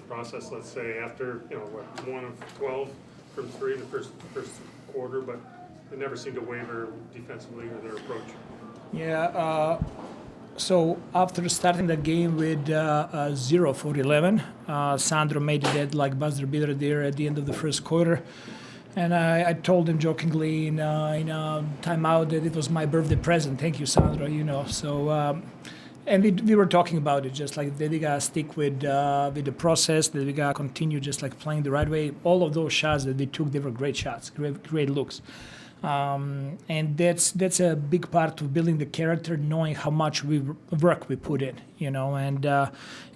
process, let's say, after, 1 of 12 from three in the first quarter, but they never seem to waver defensively or their approach. Yeah, so after starting the game with 0 for 11, Sandro made that like buzzer beater there at the end of the first quarter. And I told him jokingly in a timeout that it was my birthday present. Thank you, Sandro, So, and we were talking about it, just like that we got to stick with the process, that we got to continue just like playing the right way. All of those shots that we took, they were great shots, great looks. And that's a big part of building the character, knowing how much work we put in, And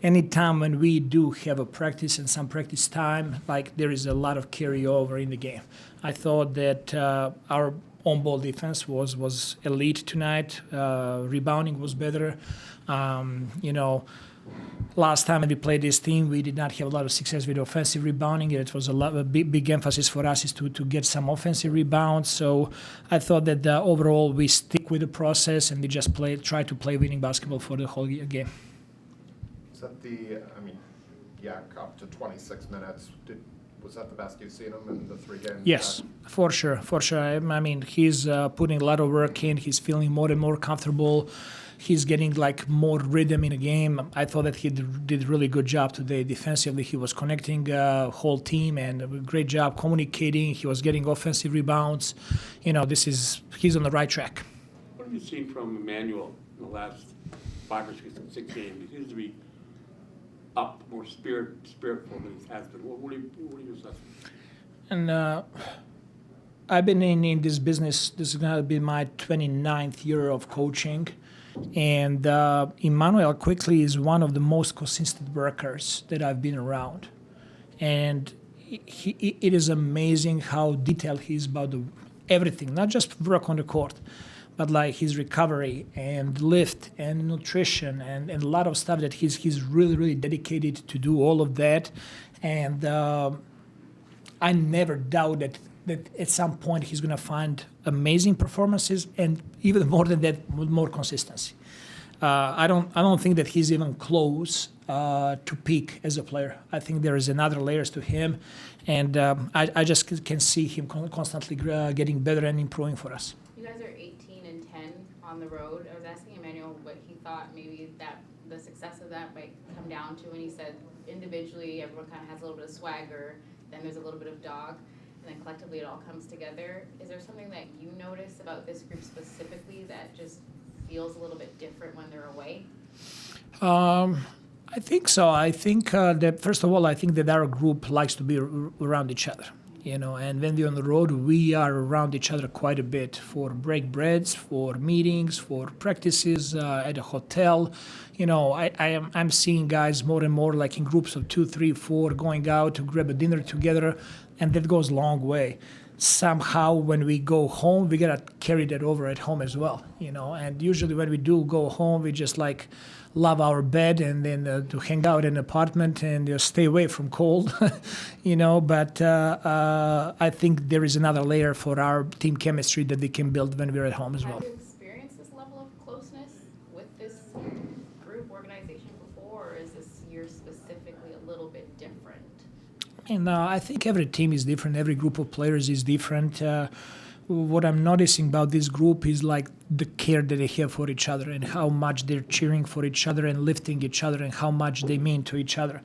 any time when we do have a practice and some practice time, like there is a lot of carryover in the game. I thought that our on-ball defense was elite tonight. Rebounding was better. Last time we played this team, we did not have a lot of success with offensive rebounding. It was a big emphasis for us is to get some offensive rebounds. So I thought that overall we stick with the process and we just try to play winning basketball for the whole game. Is that up to 26 minutes. Was that the best you've seen him in the 3 games? Yes, for sure. I mean, he's putting a lot of work in. He's feeling more and more comfortable. He's getting like more rhythm in the game. I thought that he did a really good job today defensively. He was connecting whole team and a great job communicating. He was getting offensive rebounds. He's on the right track. What have you seen from Emmanuel in the last 5 or 6 games? He seems to be up, more spiritual than he has been. What are your assessments? And I've been in this business. This is going to be my 29th year of coaching. And Emmanuel quickly is one of the most consistent workers that I've been around. And it is amazing how detailed he is about everything, not just work on the court, but like his recovery and lift and nutrition and a lot of stuff that he's really, really dedicated to do all of that. And I never doubt that at some point he's going to find amazing performances and even more than that, with more consistency. I don't think that he's even close to peak as a player. I think there is another layers to him, and I just can see him constantly getting better and improving for us. You guys are 18-10 on the road. I was asking Emmanuel what he thought maybe that the success of that might come down to, and he said individually everyone kind of has a little bit of swagger, then there's a little bit of dog, and then collectively it all comes together. Is there something that you notice about this group specifically that just feels a little bit different when they're away? I think so. I think that, first of all, I think that our group likes to be around each other, and when we're on the road, we are around each other quite a bit for break breads, for meetings, for practices at a hotel. I'm seeing guys more and more like in groups of 2, 3, 4 going out to grab a dinner together, and that goes a long way. Somehow when we go home, we gotta carry that over at home as well, and usually when we do go home, we just like love our bed and then to hang out in an apartment and stay away from cold, but I think there is another layer for our team chemistry that we can build when we're at home as well. Have you experienced this level of closeness with this group organization before, or is this year specifically a little bit different? And I think every team is different. Every group of players is different. What I'm noticing about this group is like the care that they have for each other and how much they're cheering for each other and lifting each other and how much they mean to each other.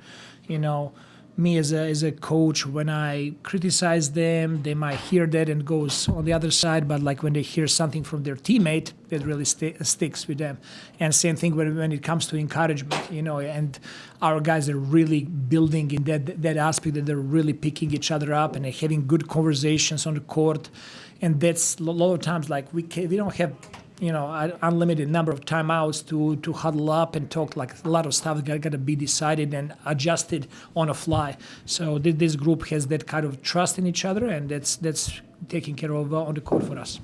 Me as a coach, when I criticize them, they might hear that and goes on the other side. But like when they hear something from their teammate, that really sticks with them. And same thing when it comes to encouragement, and our guys are really building in that aspect, that they're really picking each other up and having good conversations on the court. And that's a lot of times like we don't have unlimited number of timeouts to huddle up and talk. Like a lot of stuff got to be decided and adjusted on a fly. So this group has that kind of trust in each other, and that's taken care of on the court for us.